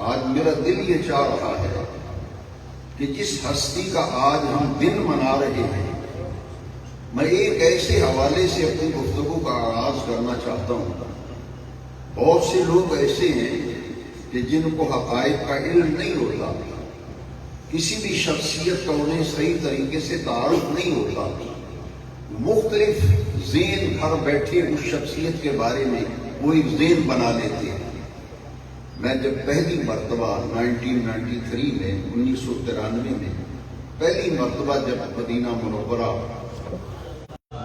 آج میرا دل یہ چاہ رہا ہے کہ جس ہستی کا آج ہم دن منا رہے ہیں، میں ایک ایسے حوالے سے اپنی گفتگو کا آغاز کرنا چاہتا ہوں۔ بہت سے لوگ ایسے ہیں کہ جن کو حقائق کا علم نہیں ہوتا، کسی بھی شخصیت کا انہیں صحیح طریقے سے تعارف نہیں ہوتا، مختلف ذہن گھر بیٹھے اس شخصیت کے بارے میں وہ ایک ذہن بنا لیتے ہیں۔ میں جب پہلی مرتبہ 1993 میں 1993 میں پہلی مرتبہ جب مدینہ منورہ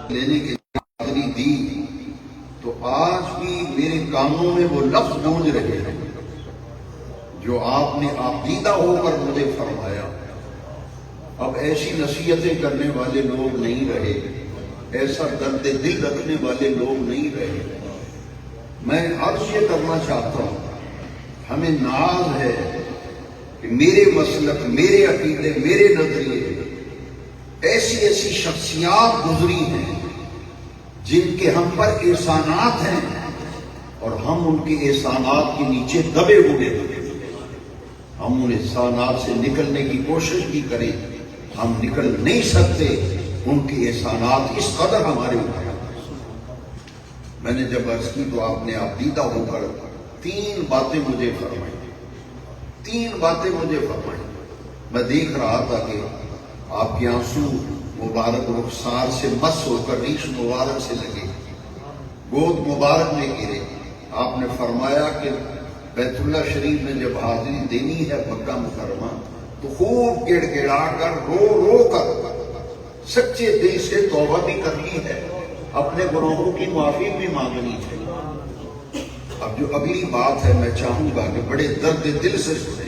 لینے کے لیے حاضری دی تو آج بھی میرے کانوں میں وہ لفظ گونج رہے ہیں جو آپ نے عقیدہ ہو کر مجھے فرمایا۔ اب ایسی نصیحتیں کرنے والے لوگ نہیں رہے، ایسا درد دل رکھنے والے لوگ نہیں رہے۔ میں عرض یہ کرنا چاہتا ہوں، ہمیں ناز ہے کہ میرے مسلک، میرے عقیدے، میرے نظریے ایسی ایسی شخصیات گزری ہیں جن کے ہم پر احسانات ہیں اور ہم ان کے احسانات کے نیچے دبے ہوئے ہیں۔ ہم ان احسانات سے نکلنے کی کوشش بھی کریں، ہم نکل نہیں سکتے، ان کے احسانات اس قدر ہمارے اوپر ہیں۔ میں نے جب عرض کی تو آپ نے عقیدہ ہو کر تین باتیں مجھے فرمائیں۔ میں دیکھ رہا تھا کہ آپ کے آنسو مبارک رخسار سے مس ہو کر ریش مبارک سے لگے، گود مبارک میں گرے۔ آپ نے فرمایا کہ بیت اللہ شریف میں جب حاضری دینی ہے مکہ مکرمہ تو خوب گڑ گڑا کر رو کر سچے دل سے توبہ بھی کرنی ہے، اپنے گناہوں کی معافی بھی مانگنی ہے۔ اب جو اگلی بات ہے میں چاہوں گا کہ بڑے درد دل سے سنیں۔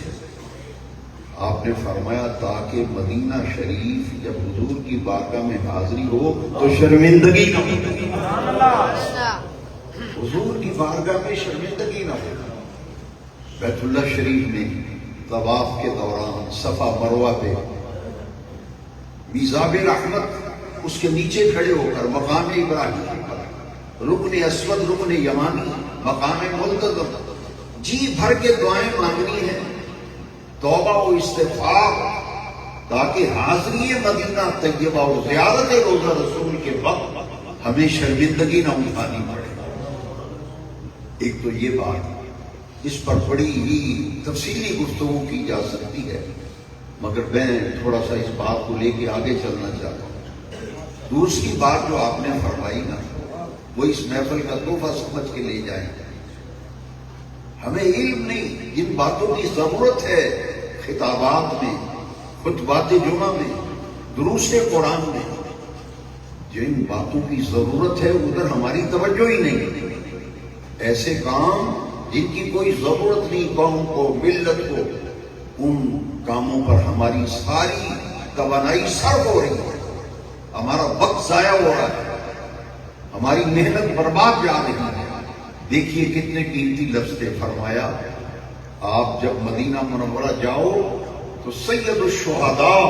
آپ نے فرمایا تاکہ مدینہ شریف جب حضور کی بارگاہ میں حاضری ہو تو شرمندگی نہ ہو، حضور کی بارگاہ میں شرمندگی نہ ہو۔ بیت اللہ شریف میں طواف کے دوران صفا مروہ پہ میزاب رحمت اس کے نیچے کھڑے ہو کر مقام ابراہیم پر، رکن اسود، رکن یمانی، مقام ملتزم، جی بھر کے دعائیں مانگنی ہے، توبہ و استغفار، تاکہ حاضری مدینہ طیبہ و زیارت روضہ رسول کے وقت ہمیں شرمندگی نہ اٹھانی پڑے۔ ایک تو یہ بات، اس پر بڑی ہی تفصیلی گفتگو کی جا سکتی ہے، مگر میں تھوڑا سا اس بات کو لے کے آگے چلنا چاہتا ہوں۔ دوسری بات جو آپ نے فرمائی نا، وہ اس محفل کا تحفہ سمجھ کے لے جائیں۔ ہمیں علم نہیں، جن باتوں کی ضرورت ہے خطابات میں، خطبات جمعہ میں، دروس قرآن میں، جن باتوں کی ضرورت ہے ادھر ہماری توجہ ہی نہیں۔ ایسے کام جن کی کوئی ضرورت نہیں قوم کو، ملت کو، ان کاموں پر ہماری ساری توانائی صرف ہو رہی ہے، ہمارا وقت ضائع ہو رہا ہے، ہماری محنت برباد جا رہی ہے۔ دیکھیے کتنے قیمتی لفظ تھے۔ فرمایا آپ جب مدینہ منورہ جاؤ تو سید الشہداء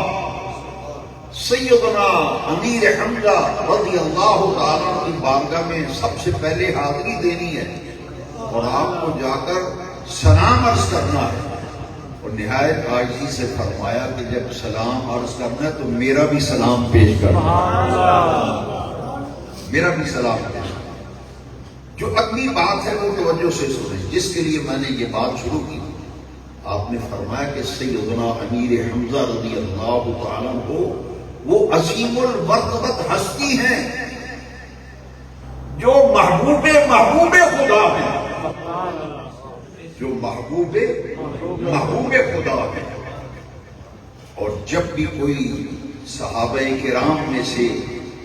سیدنا امیر حمزہ رضی اللہ تعالیٰ کی بارگاہ میں سب سے پہلے حاضری دینی ہے اور آپ کو جا کر سلام عرض کرنا ہے، اور نہایت عاجزی سے فرمایا کہ جب سلام عرض کرنا ہے تو میرا بھی سلام پیش کرنا، میرا بھی سلام پیش کرنا۔ جو اگلی بات ہے وہ توجہ سے سنیں، جس کے لیے میں نے یہ بات شروع کی۔ آپ نے فرمایا کہ سیدنا امیر حمزہ رضی اللہ تعالیٰ عنہ وہ عظیم المرتبت ہستی ہیں جو محبوب خدا ہیں، جو محبوب خدا ہے۔ اور جب بھی کوئی صحابہ کرام میں سے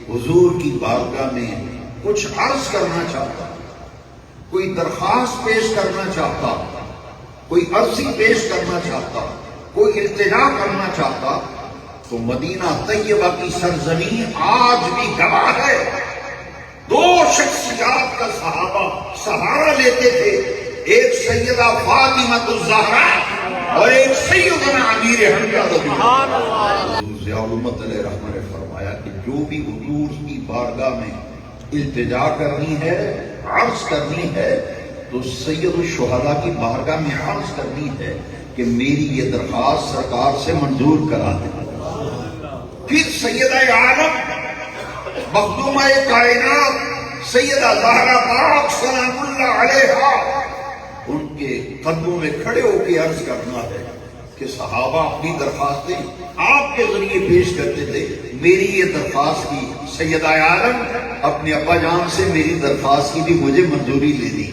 حضور کی بارگاہ میں کچھ عرض کرنا چاہتا، کوئی درخواست پیش کرنا چاہتا، کوئی عرضی پیش کرنا چاہتا، کوئی التجا کرنا چاہتا، تو مدینہ طیبہ کی سرزمین آج بھی گواہ ہے۔ دو شخصیات کا صحابہ سہارا لیتے تھے، ایک سیدہ فاطمہ الزہرا اور ایک سیدنا امیر حمزہ رضی اللہ عنہ۔ ضیاء الامت علیہ رحمہ نے فرمایا کہ جو بھی حضور کی بارگاہ میں التجا کرنی ہے، عرض کرنی ہے، تو سید الشہداء کی بارگاہ میں عرض کرنی ہے کہ میری یہ درخواست سرکار سے منظور کرا دیں۔ پھر سیدہ عالم مخدومہ کائنات سیدہ زہرا پاک سلام اللہ علیہا ان کے قدموں میں کھڑے ہو کے عرض کرنا ہے کہ صحابہ اپنی درخواستیں آپ کے ذریعے پیش کرتے تھے، میری یہ درخواست کی سیدہ عالم اپنے ابا جان سے میری درخواست کی بھی مجھے منظوری لے دی۔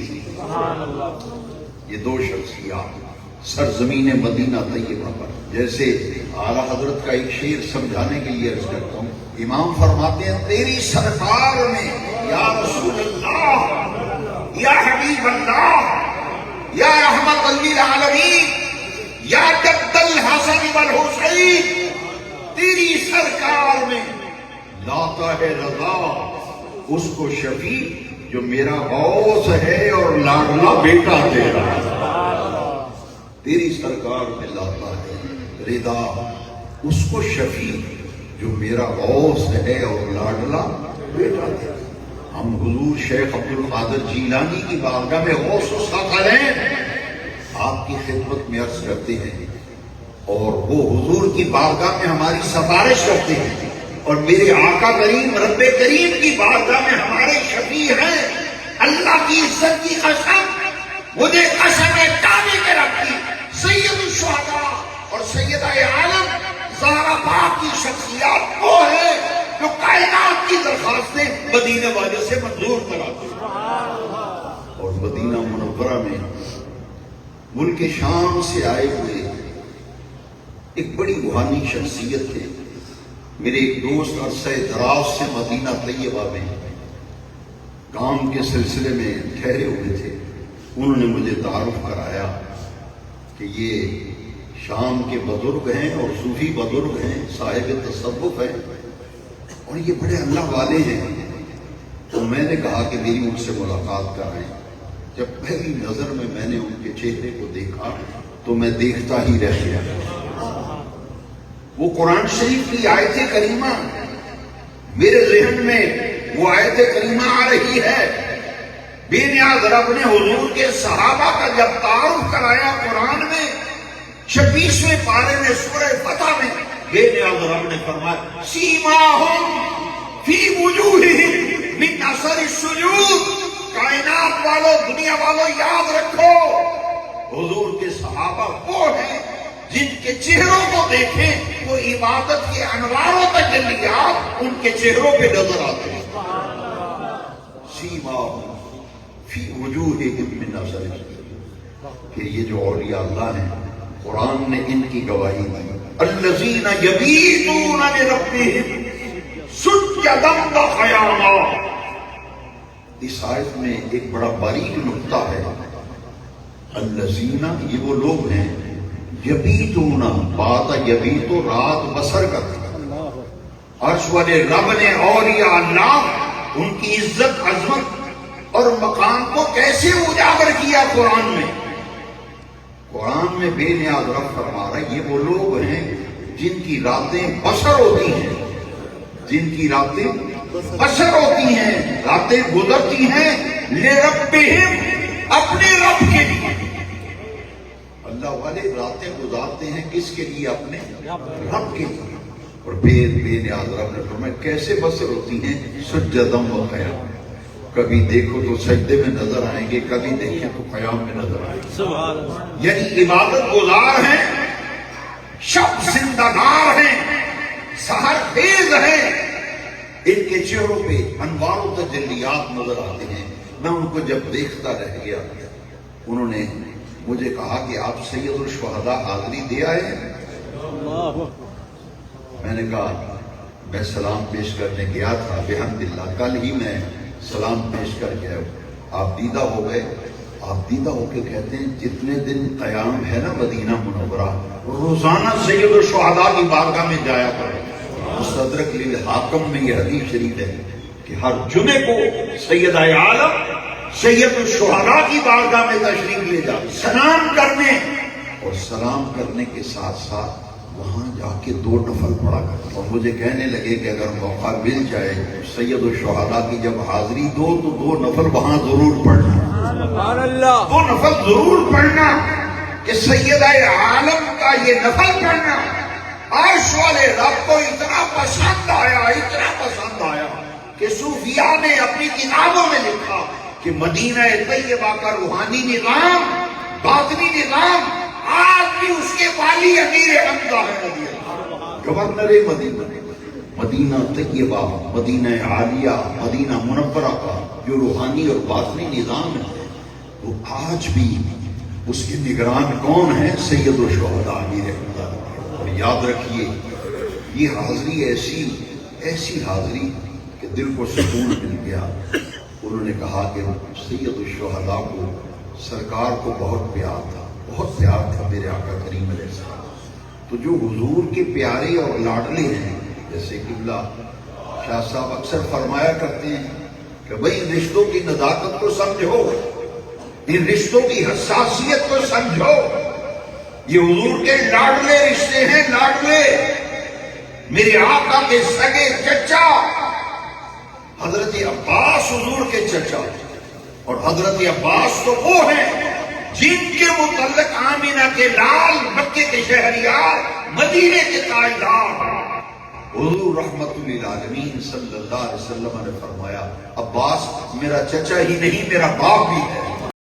یہ دو شخصیات سرزمین مدینہ طیبہ پر، جیسے اعلیٰ حضرت کا ایک شعر سمجھانے کے لیے عرض کرتا ہوں۔ امام فرماتے ہیں تیری سرکار میں یا رسول اللہ، یا حبیب اللہ، یا رحمت للعالمین، یا جد الحسن والحسین، تیری سرکار میں لاتا ہے رضا اس کو شفیع جو میرا غوث ہے اور لاڈلا بیٹا تیرا۔ تیری سرکار میں لاتا ہے رضا اس کو شفیع جو میرا غوث ہے اور لاڈلا بیٹا تیرا۔ ہم حضور شیخ عبد القادر جیلانی کی بارگاہ میں غوث و ثقلین آپ کی خدمت میں عرض کرتے ہیں، اور وہ حضور کی بارگاہ میں ہماری سفارش کرتے ہیں، اور میرے آقا کریم رب کریم کی بارگاہ میں ہمارے شفیع ہیں۔ اللہ کی عزت کی قسم، مجھے قسم کعبے کے رب کی، سید الشہداء اور سیدہ عالم زہرا پاک کی شخصیات وہ ہے جو کائنات کی درخواستیں مدینہ والے سے منظور کراتے ہیں۔ اور مدینہ منورہ میں ملک شام سے آئے ہوئے ایک بڑی روحانی شخصیت تھے، میرے ایک دوست عرصہ دراز سے مدینہ طیبہ میں کام کے سلسلے میں ٹھہرے ہوئے تھے۔ انہوں نے مجھے تعارف کرایا کہ یہ شام کے بزرگ ہیں اور صوفی بزرگ ہیں، صاحب تصوف ہیں، اور یہ بڑے اللہ والے ہیں۔ تو میں نے کہا کہ میری ان سے ملاقات کرائیں۔ جب پہلی نظر میں نے ان کے چہرے کو دیکھا تو میں دیکھتا ہی رہ گیا۔ وہ قرآن شریف کی آیت کریمہ میرے ذہن میں وہ آیت کریمہ آ رہی ہے، بے نیاز رب نے حضور کے صحابہ کا جب تعارف کرایا قرآن میں 26ویں پارے میں سورہ فتح میں، بے نیاز رب نے فرمایا سیماہم فی وجوہہم من اثر السجود۔ کائنات والوں، دنیا والوں یاد رکھو، حضور کے صحابہ وہ ہیں جن کے چہروں کو دیکھیں وہ عبادت کے انواروں تجلیات ان کے چہروں پہ نظر آتے ہیں۔ سیماہم فی وجوہہم من اثر السجود، کہ یہ جو اولیاء اللہ ہیں قرآن نے ان کی گواہی دی، الذین یبیتون لربہم سجدا وقیاما۔ اس آیت میں ایک بڑا باریک نقطہ ہے، الذین یہ وہ لوگ ہیں، یبیتون بات یبیت رات بسر کرتا، عرش والے رب نے اولیاء اللہ ان کی عزت عظمت اور مقام کو کیسے اجاگر کیا قرآن میں۔ قرآن میں بے نیاز رب فرما رہا ہے یہ وہ لوگ ہیں جن کی راتیں بسر ہوتی ہیں، جن کی راتیں بسر ہوتی ہیں، راتیں گزرتی ہیں لربہم اپنے رب کے لیے۔ اللہ والے راتیں گزارتے ہیں کس کے لیے؟ اپنے رب کے لیے۔ اور بے نیاز رب نے فرمایا کیسے بسر ہوتی ہیں؟ سجدہ و قیام، کبھی دیکھو تو سجدے میں نظر آئیں گے، کبھی دیکھیں تو قیام میں نظر آئیں گے۔ یعنی عبادت گزار ہیں، شب زندگار ہیں، سحر خیز ہیں، ان کے چہروں پہ انوار و تجلیات نظر آتے ہیں۔ میں ان کو جب دیکھتا رہ گیا، انہوں نے مجھے کہا کہ آپ سید الشہداء حاضری دے آئے ہیں؟ میں نے کہا میں سلام پیش کرنے گیا تھا، بحمداللہ کل ہی میں سلام پیش کر گیا۔ آپ دیدہ ہو گئے؟ آپ دیدہ ہو کے کہتے ہیں جتنے دن قیام ہے نا مدینہ منورہ، روزانہ سید الشہداء کی بارگاہ میں جایا کریں۔ مستدرک للحاکم میں یہ حدیث شریف ہے کہ ہر جمعے کو سیدہ عالم سید الشہداء کی بارگاہ میں تشریف لے جا، سلام کرنے، اور سلام کرنے کے ساتھ ساتھ وہاں جا کے 2 نفل پڑھا کرتا اور مجھے کہنے لگے کہ اگر موقع مل جائے سید الشہداء کی جب حاضری دو تو 2 نفل وہاں ضرور پڑھنا، سبحان اللہ، 2 نفل ضرور پڑھنا کہ سیدہ عالم کا یہ نفل پڑھنا عرش والے رب کو اتنا پسند آیا کہ صوفیاء نے اپنی کتابوں میں لکھا کہ مدینہ طیبہ کا روحانی نظام، باطنی نظام آج بھی اس کے والی امیر حمزہ ہے گورنر مدینہ، مدینہ طیبہ، مدینہ عالیہ، مدینہ منورہ کا جو روحانی اور باطنی نظام ہے وہ آج بھی اس کے نگران کون ہیں؟ سید الشہداء امیر حمزہ۔ اور یاد رکھیے یہ حاضری ایسی حاضری کہ دل کو سکون مل گیا۔ انہوں نے کہا کہ سید الشہداء کو سرکار کو بہت پیار تھا میرے آقا کریم علیہ السلام۔ تو جو حضور کے پیارے اور لاڈلے ہیں، جیسے قبلہ شاہ صاحب اکثر فرمایا کرتے ہیں کہ بھئی رشتوں کی نزاکت کو سمجھو، ان رشتوں کی حساسیت کو سمجھو، یہ حضور کے لاڈلے رشتے ہیں، لاڈلے۔ میرے آقا کے سگے چچا حضرت عباس حضور کے چچا، اور حضرت عباس تو وہ ہیں جن کے متعلق آمینہ کے لال، مکے کے شہریار، مدینے کے تاجدار حضور رحمت للعالمین صلی اللہ علیہ وسلم نے فرمایا عباس میرا چچا ہی نہیں میرا باپ بھی ہے۔